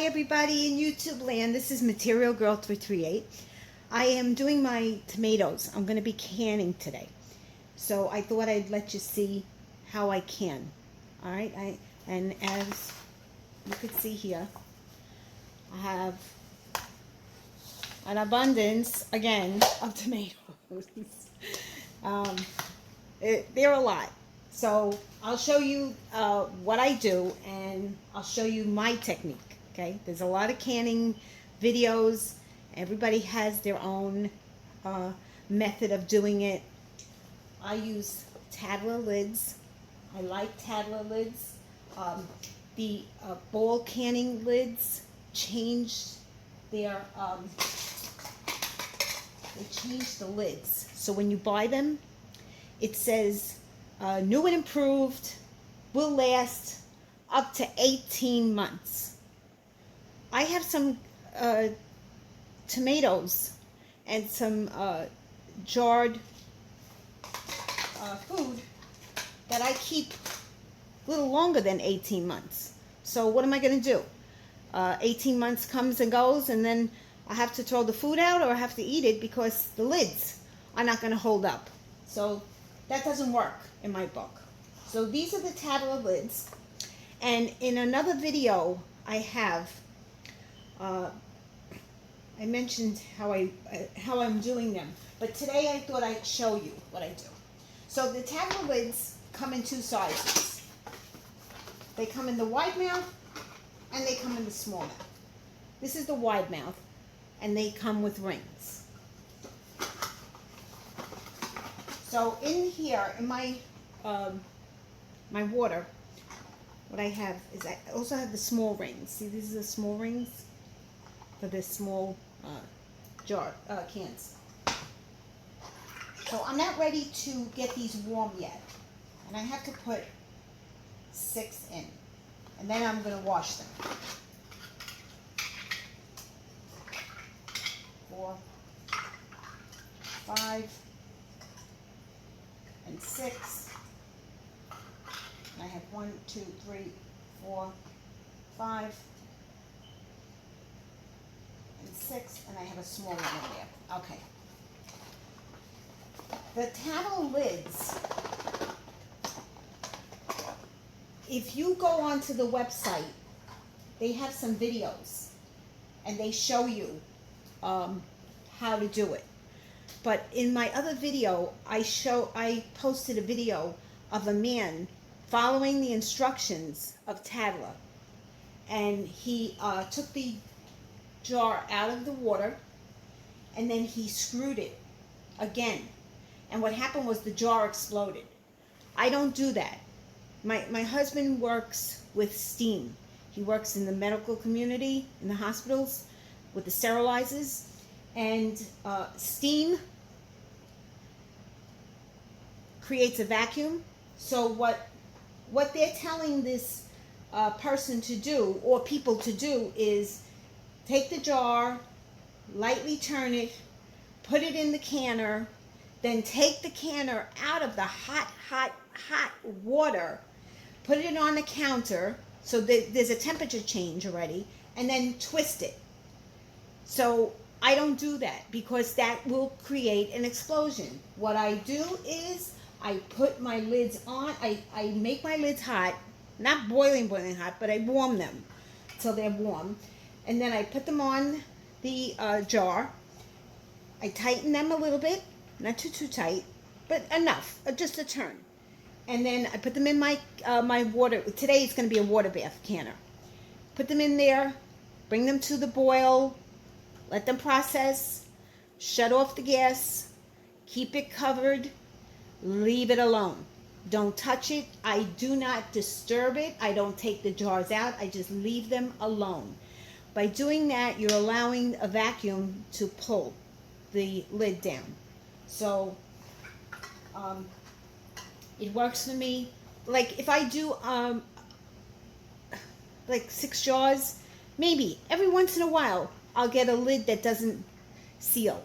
everybody in YouTube land. This is Material Girl 338. I am doing my tomatoes. I'm going to be canning today. So I thought I'd let you see how I can. Alright, and as you could see here, I have an abundance, again, of tomatoes. They're a lot. So I'll show you what I do, and I'll show you my technique. Okay, there's a lot of canning videos. Everybody has their own method of doing it. I use Tattler lids. I like Tattler lids. The ball canning lids changed their they changed the lids. So when you buy them, it says new and improved, will last up to 18 months. I have some tomatoes and some jarred food that I keep a little longer than 18 months. So what am I going to do? 18 months comes and goes, and then I have to throw the food out, or I have to eat it because the lids are not going to hold up. So that doesn't work in my book. So these are the Tattler lids. And in another video I have, I mentioned how I'm doing them. But today I thought I'd show you what I do. So the Tattler lids come in two sizes. They come in the wide mouth and they come in the small mouth. This is the wide mouth, and they come with rings. So in here, in my my water, what I have is I also have the small rings. See, these are the small rings for the small cans. So I'm not ready to get these warm yet, and I have to put 6 in, and then I'm going to wash them. 4, 5, and 6. And I have 1, 2, 3, 4, 5, and 6, and I have a small one in there. Okay. The Tattler lids, if you go onto the website, they have some videos, and they show you how to do it. But in my other video, I posted a video of a man following the instructions of Tattler, and he took the jar out of the water, and then he screwed it again, and what happened was the jar exploded. I don't do that. My husband works with steam. He works in the medical community, in the hospitals, with the sterilizers, and steam creates a vacuum. So what they're telling this person to do, or people to do, is take the jar, lightly turn it, put it in the canner, then take the canner out of the hot water, put it on the counter, so that there's a temperature change already, and then twist it. So I don't do that because that will create an explosion. What I do is I put my lids on, I make my lids hot, not boiling hot, but I warm them till they're warm. And then I put them on the jar. I tighten them a little bit, not too tight, but enough, just a turn. And then I put them in my my water. Today it's going to be a water bath canner. Put them in there, bring them to the boil, let them process, shut off the gas, keep it covered, leave it alone. Don't touch it. I do not disturb it. I don't take the jars out. I just leave them alone. By doing that, you're allowing a vacuum to pull the lid down. So it works for me. Like if I do like 6 jars, maybe every once in a while I'll get a lid that doesn't seal,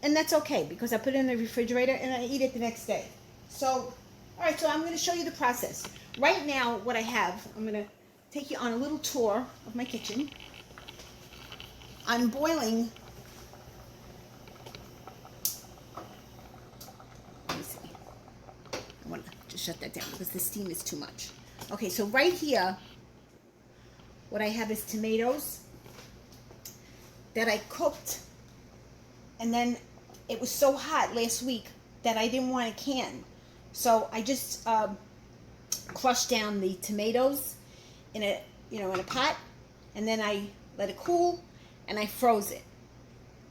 and that's okay because I put it in the refrigerator and I eat it the next day. So alright, so I'm going to show you the process. Right now what I have, I'm going to take you on a little tour of my kitchen. I'm boiling. Let me see. I want to just shut that down because the steam is too much. Okay, so right here, what I have is tomatoes that I cooked, and then it was so hot last week that I didn't want to can. So I just crushed down the tomatoes in a in a pot, and then I let it cool, and I froze it.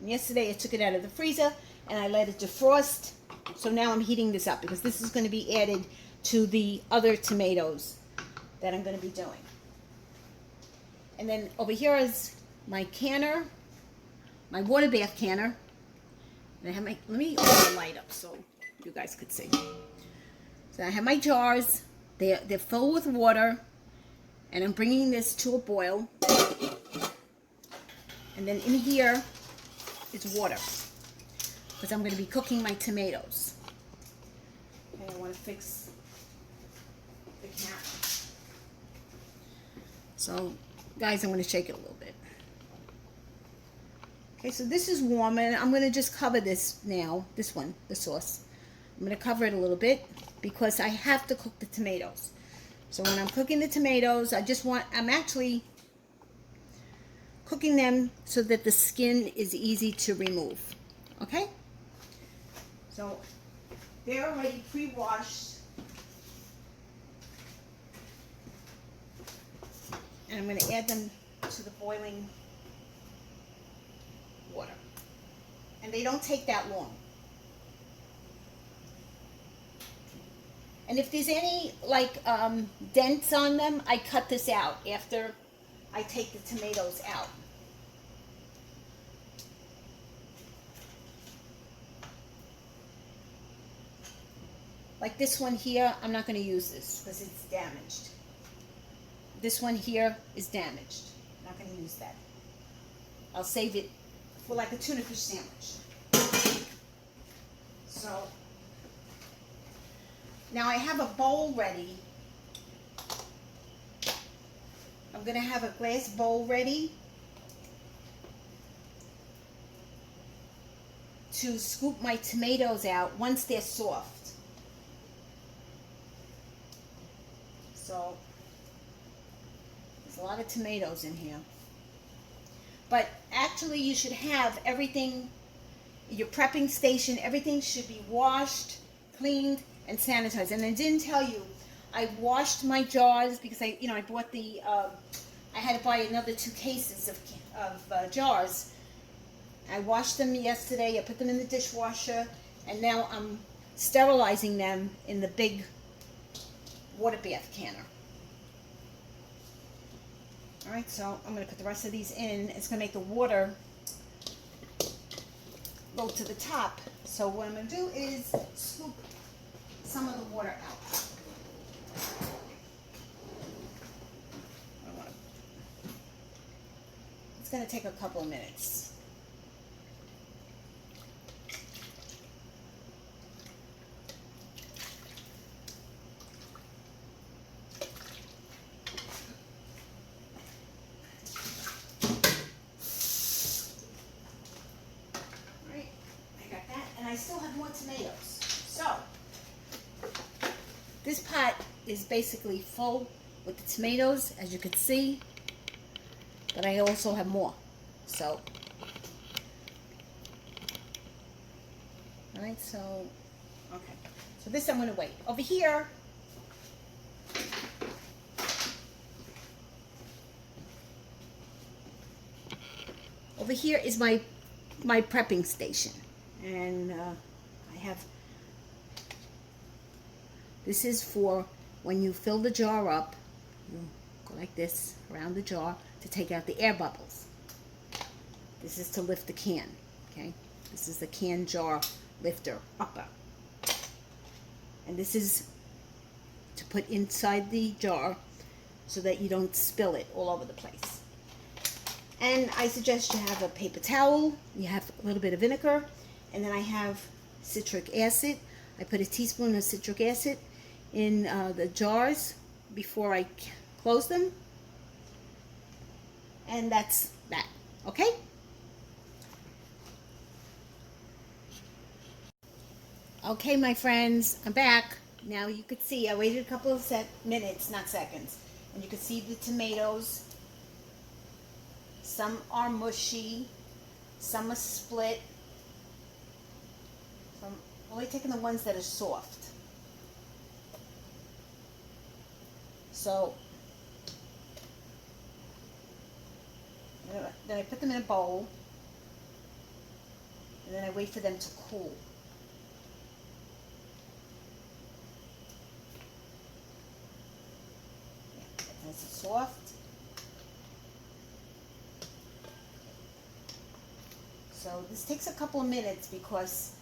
And yesterday I took it out of the freezer and I let it defrost. So now I'm heating this up because this is going to be added to the other tomatoes that I'm going to be doing. And then over here is my canner, my water bath canner. And I have my, let me open the light up so you guys could see. So I have my jars, they're full with water, and I'm bringing this to a boil. And then in here is water, because I'm going to be cooking my tomatoes. Okay, I want to fix the camera. So, guys, I'm going to shake it a little bit. Okay, so this is warm, and I'm going to just cover this now, this one, the sauce. I'm going to cover it a little bit because I have to cook the tomatoes. So when I'm cooking the tomatoes, I'm actually cooking them so that the skin is easy to remove. Okay? So they're already pre-washed. And I'm going to add them to the boiling water. And they don't take that long. And if there's any dents on them, I cut this out after I take the tomatoes out. Like this one here, I'm not going to use this because it's damaged. This one here is damaged. I'm not going to use that. I'll save it for like a tuna fish sandwich. So now I have a bowl ready. I'm going to have a glass bowl ready to scoop my tomatoes out once they're soft. So there's a lot of tomatoes in here. But actually you should have everything, your prepping station, everything should be washed, cleaned, and sanitized. And I didn't tell you, I washed my jars because I bought the, I had to buy another 2 cases of jars. I washed them yesterday, I put them in the dishwasher, and now I'm sterilizing them in the big water bath canner. Alright, so I'm going to put the rest of these in. It's going to make the water go to the top. So what I'm going to do is scoop some of the water out. It's going to take a couple of minutes. Alright, I got that, and I still have more tomatoes. So, this pot is basically full with the tomatoes, as you can see, but I also have more. So, alright, so, okay. So this I'm going to wait. Over here, is my prepping station. And I have, this is for when you fill the jar up, you go like this around the jar to take out the air bubbles. This is to lift the can, okay? This is the can jar lifter upper. And this is to put inside the jar so that you don't spill it all over the place. And I suggest you have a paper towel, you have a little bit of vinegar, and then I have citric acid. I put a teaspoon of citric acid in the jars before I close them. And that's that. Okay? Okay, my friends, I'm back. Now you could see I waited a couple of minutes, not seconds. And you could see the tomatoes. Some are mushy, some are split. So I'm only taking the ones that are soft. So then I put them in a bowl, and then I wait for them to cool. Yeah, nice and soft. So this takes a couple of minutes because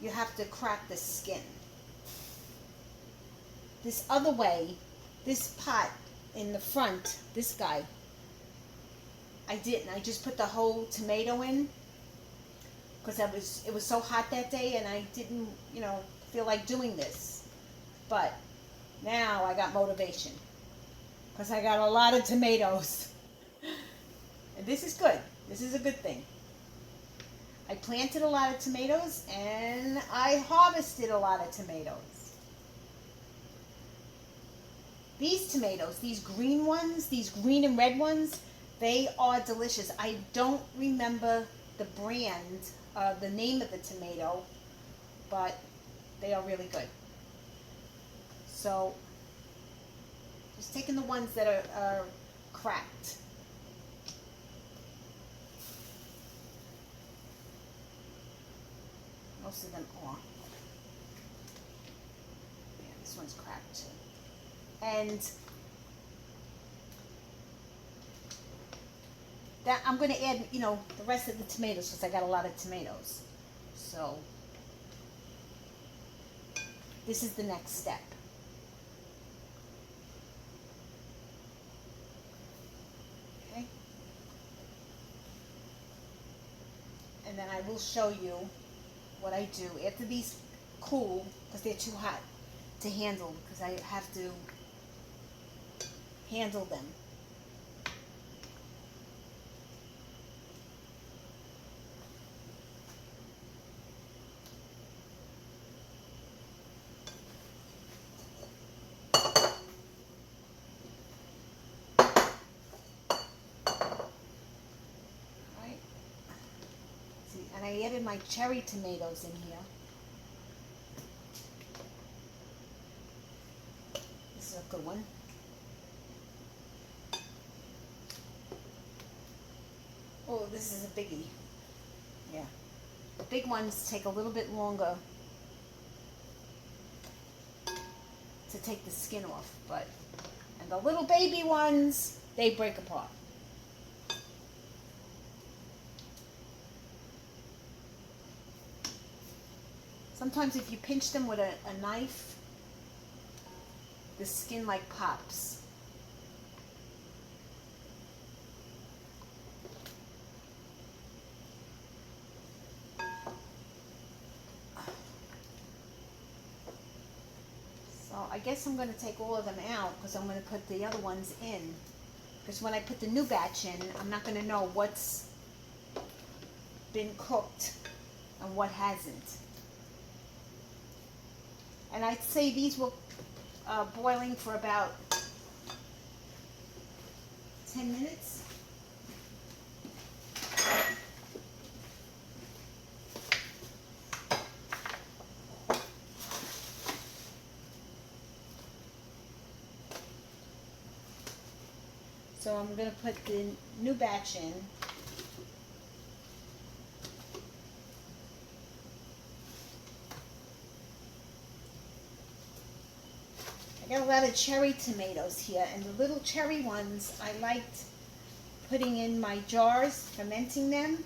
you have to crack the skin. This other way, this pot in the front, this guy, I didn't. I just put the whole tomato in because it was so hot that day and I didn't, feel like doing this. But now I got motivation because I got a lot of tomatoes. And this is good. This is a good thing. I planted a lot of tomatoes and I harvested a lot of tomatoes. These tomatoes, these green ones, these green and red ones, they are delicious. I don't remember the brand, the name of the tomato, but they are really good. So, just taking the ones that are cracked. Most of them are. Yeah, this one's cracked too. And that I'm going to add, the rest of the tomatoes because I got a lot of tomatoes. So this is the next step. Okay. And then I will show you what I do after these cool because they're too hot to handle because I have to handle them. Alright. See, and I added my cherry tomatoes in here. This is a good one. Oh, this is a biggie. Yeah. The big ones take a little bit longer to take the skin off, and the little baby ones, they break apart. Sometimes if you pinch them with a knife, the skin like pops. So I guess I'm going to take all of them out because I'm going to put the other ones in. Because when I put the new batch in, I'm not going to know what's been cooked and what hasn't. And I'd say these were boiling for about 10 minutes. So I'm going to put the new batch in. I got a lot of cherry tomatoes here, and the little cherry ones I liked putting in my jars, fermenting them,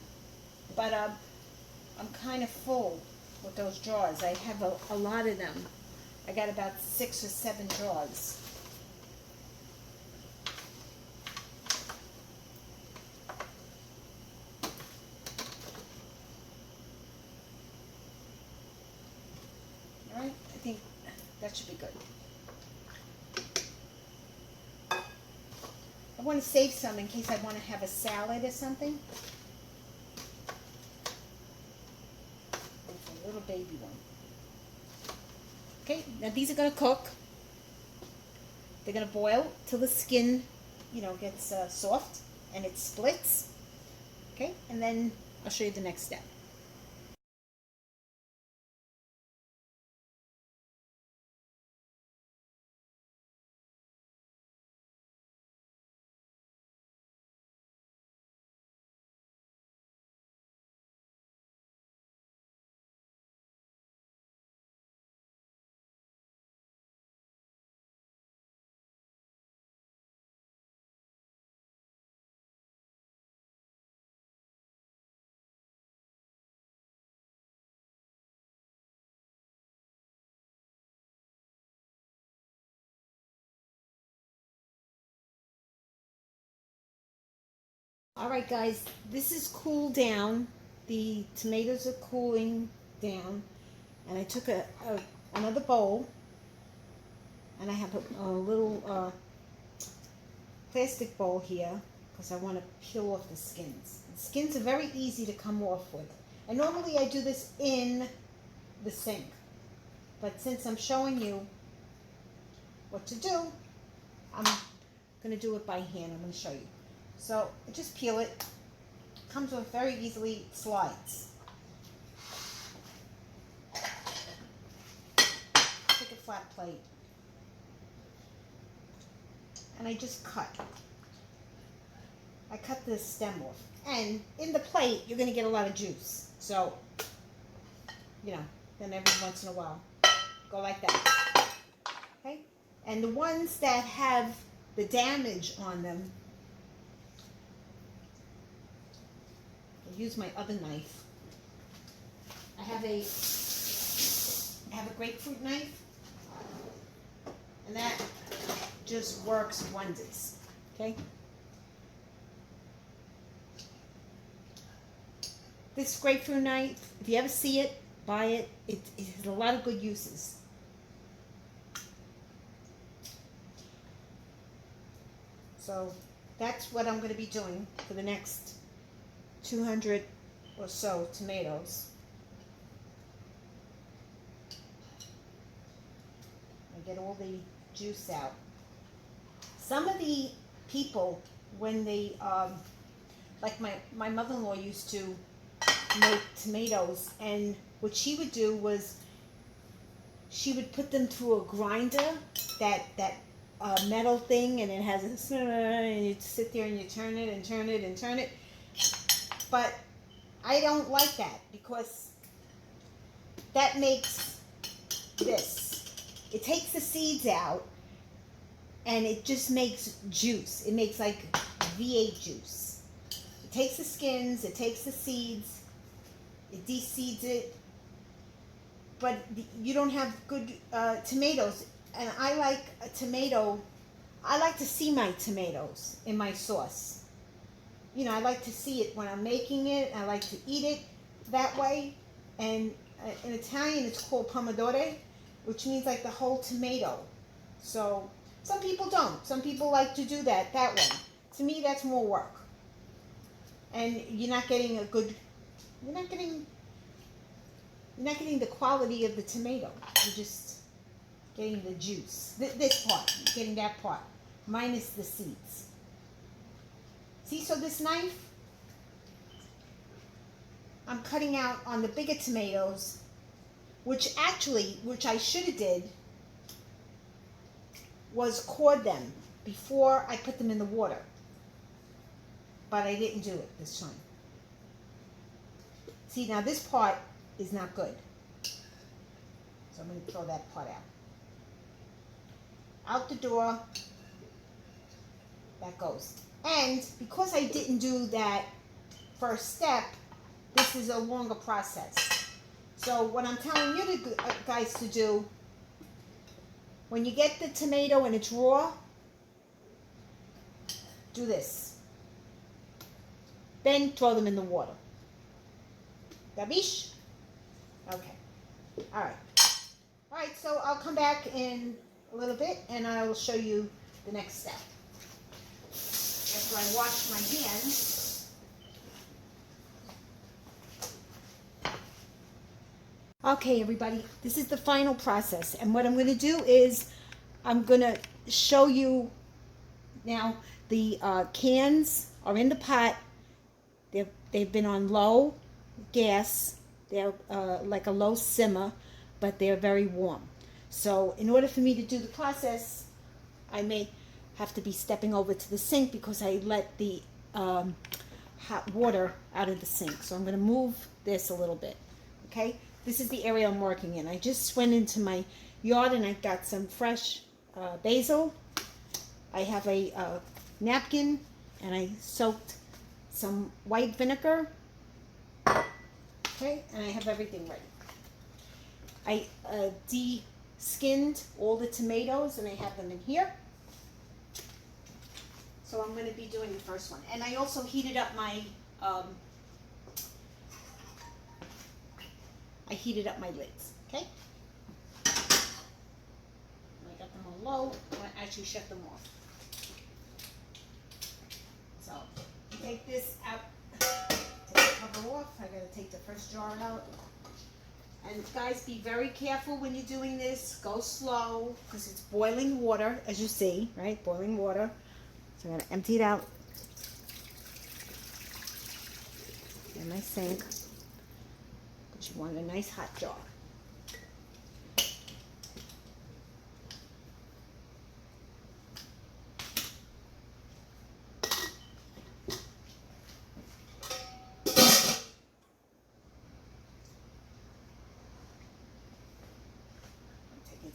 but I'm kind of full with those jars. I have a lot of them. I got about 6 or 7 jars. All right, I think that should be good. want to save some in case I want to have a salad or something. It's a little baby one. Okay, now these are going to cook. They're going to boil till the skin, gets soft and it splits. Okay, and then I'll show you the next step. All right, guys, this is cooled down. The tomatoes are cooling down, and I took another bowl, and I have a little plastic bowl here because I want to peel off the skins. The skins are very easy to come off with, and normally I do this in the sink, but since I'm showing you what to do, I'm going to do it by hand. I'm going to show you. So just peel it. Comes off very easily. It slides. Take a flat plate, and I just cut. I cut the stem off, and in the plate you're going to get a lot of juice. So, then every once in a while, go like that. Okay, and the ones that have the damage on them, use my other knife. I have a grapefruit knife, and that just works wonders. Okay. This grapefruit knife, if you ever see it, buy it. It has a lot of good uses. So that's what I'm going to be doing for the next 200 or so tomatoes. I get all the juice out. Some of the people, when they, like my mother-in-law used to make tomatoes, and what she would do was she would put them through a grinder, that metal thing, and it has a, and you sit there and you turn it and turn it and turn it. But I don't like that because that makes this. It takes the seeds out and it just makes juice. It makes like V8 juice. It takes the skins, it takes the seeds, it de-seeds it, but you don't have good tomatoes. And I like a tomato, I like to see my tomatoes in my sauce. I like to see it when I'm making it. I like to eat it that way. And in Italian, it's called pomodoro, which means like the whole tomato. So some people don't. Some people like to do that way. To me, that's more work. And you're not getting you're not getting the quality of the tomato. You're just getting the juice. This part, you're getting that part, minus the seeds. See, so this knife, I'm cutting out on the bigger tomatoes, which I should have did, was core them before I put them in the water. But I didn't do it this time. See, now this part is not good. So I'm going to throw that part out the door. That goes. And because I didn't do that first step, this is a longer process. So what I'm telling you guys to do, when you get the tomato and it's raw, do this. Then throw them in the water. Dabish? Okay. All right. All right, so I'll come back in a little bit and I will show you the next step. after I wash my hands. Okay, everybody, this is the final process. And what I'm going to do is I'm going to show you now. The cans are in the pot. They've been on low gas. They're like a low simmer, but they're very warm. So in order for me to do the process, I may have to be stepping over to the sink because I let the hot water out of the sink. So I'm going to move this a little bit. Okay, this is the area I'm working in. I just went into my yard and I got some fresh basil. I have a napkin and I soaked some white vinegar. Okay, and I have everything ready. I de-skinned all the tomatoes and I have them in here. So I'm going to be doing the first one. And I also heated up my lids. Okay? I got them on low. I'm going to actually shut them off. So take this out. Take the cover off. I got to take the first jar out. And guys, be very careful when you're doing this. Go slow because it's boiling water, as you see, right? Boiling water. So I'm going to empty it out in my sink because you want a nice hot jar.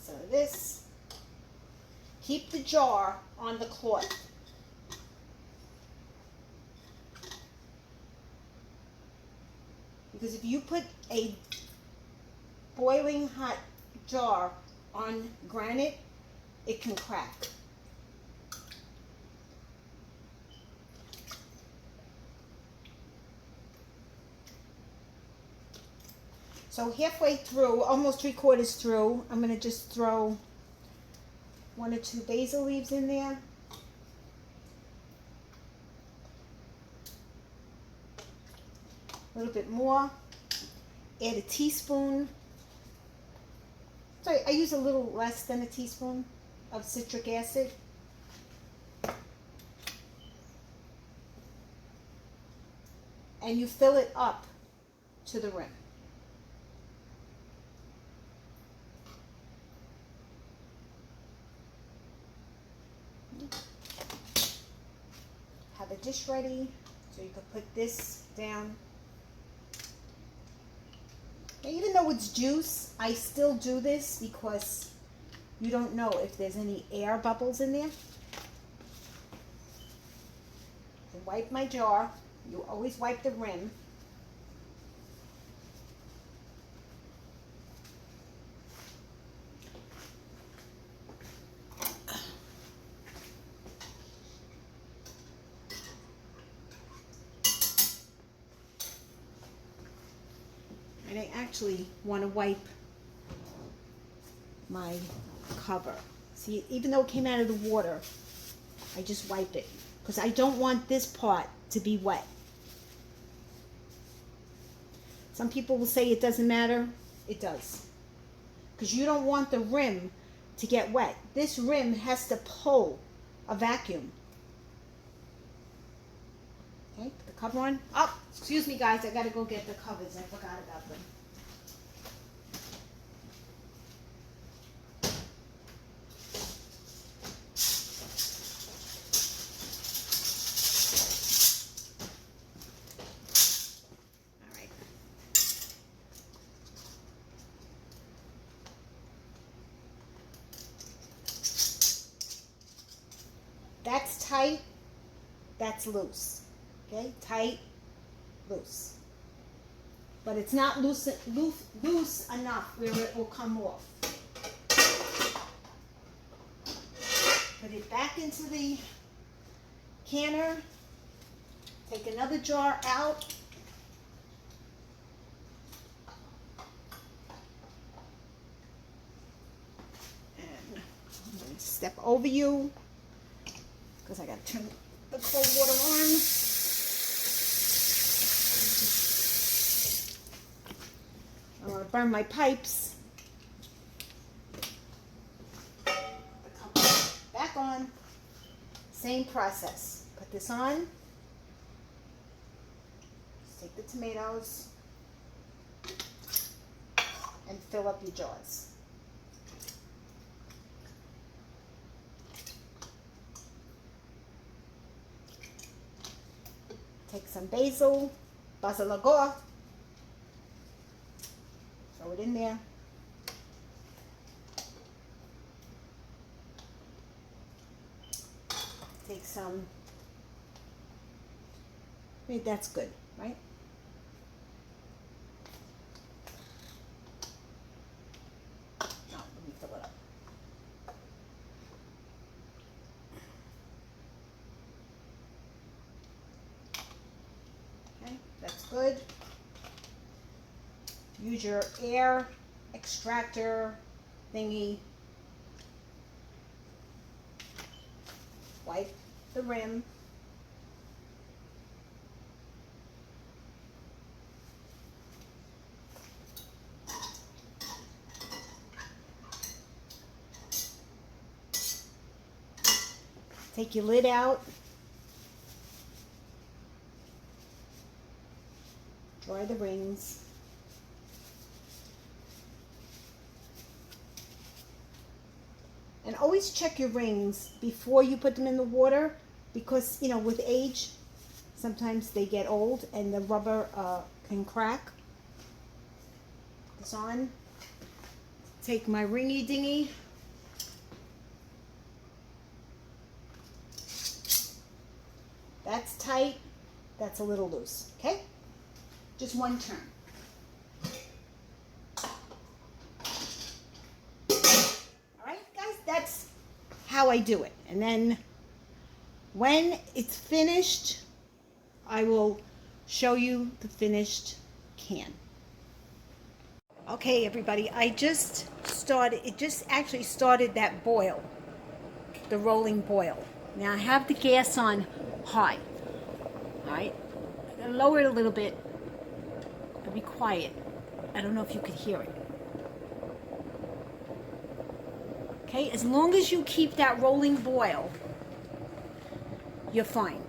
Some of this. Keep the jar on the cloth. Because if you put a boiling hot jar on granite, it can crack. So halfway through, almost 3/4 through, I'm going to just throw 1 or 2 basil leaves in there. A little bit more. Add a teaspoon. So I use a little less than a teaspoon of citric acid. And you fill it up to the rim. Have a dish ready so you can put this down. Now, even though it's juice, I still do this because you don't know if there's any air bubbles in there. So wipe my jar. You always wipe the rim. And I actually want to wipe my cover. See, even though it came out of the water, I just wiped it because I don't want this part to be wet. Some people will say it doesn't matter. It does. Because you don't want the rim to get wet. This rim has to pull a vacuum. Okay, put the cover on. Oh, excuse me guys, I gotta go get the covers. I forgot about them. All right. That's tight, that's loose. Okay, tight, loose. But it's not loose enough where it will come off. Put it back into the canner. Take another jar out. And I'm going to step over you because I got to turn the cold water on. I don't want to burn my pipes. The cup back on. Same process. Put this on. Just take the tomatoes and fill up your jars. Take some basil, basilago, throw it in there. Take some, maybe that's good, right? No, let me fill it up. Okay, that's good. Use your air extractor thingy. Wipe the rim. Take your lid out. Dry the rings. And always check your rings before you put them in the water, because, you know, with age, sometimes they get old and the rubber can crack. Put this on. Take my ringy dingy. That's tight. That's a little loose. Okay? Just one turn. That's how I do it. And then when it's finished, I will show you the finished can. Okay, everybody, I just started, it just actually started that boil, the rolling boil. Now I have the gas on high. All right, I'm gonna lower it a little bit. It'll be quiet. I don't know if you could hear it. Okay, as long as you keep that rolling boil, you're fine.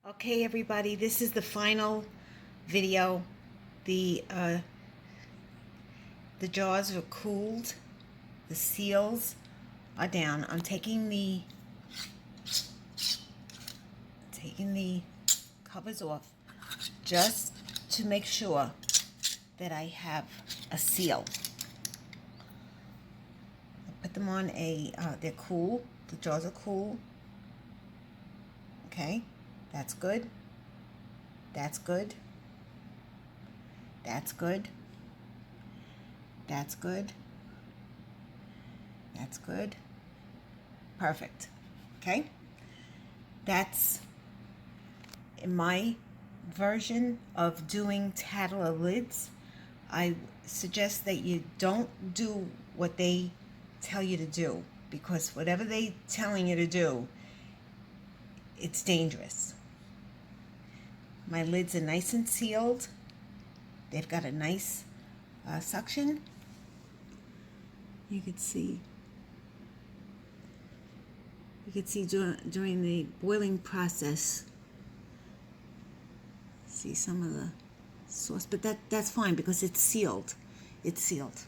Okay, everybody, this is the final video. The jars are cooled. The seals are down. I'm taking the covers off just to make sure that I have a seal. I put them on a, they're cool. The jars are cool. Okay, that's good. That's good. That's good. That's good. That's good. Perfect. Okay, that's in my version of doing Tattler lids. I suggest that you don't do what they tell you to do, because whatever they telling you to do, it's dangerous. My lids are nice and sealed. They've got a nice suction. You could see during the boiling process, see some of the sauce, but that's fine because it's sealed. It's sealed.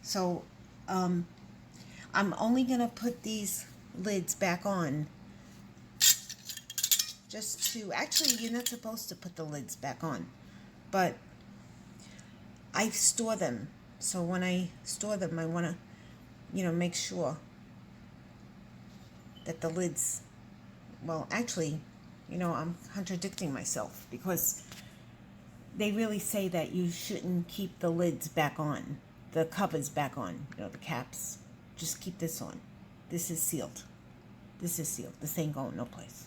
So I'm only gonna put these lids back on just to, actually you're not supposed to put the lids back on, but I store them. So when I store them, I want to, you know, make sure that the lids, well, actually, you know, I'm contradicting myself, because they really say that you shouldn't keep the lids back on, the covers back on, you know, the caps. Just keep this on. This is sealed. This is sealed. This ain't going no place.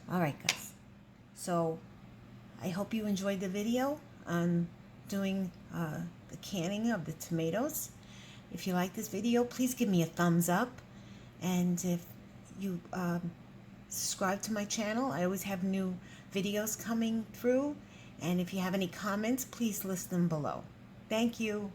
All right, guys. So I hope you enjoyed the video on doing the canning of the tomatoes. If you like this video, please give me a thumbs up. And if you subscribe to my channel, I always have new videos coming through. And if you have any comments, please list them below. Thank you.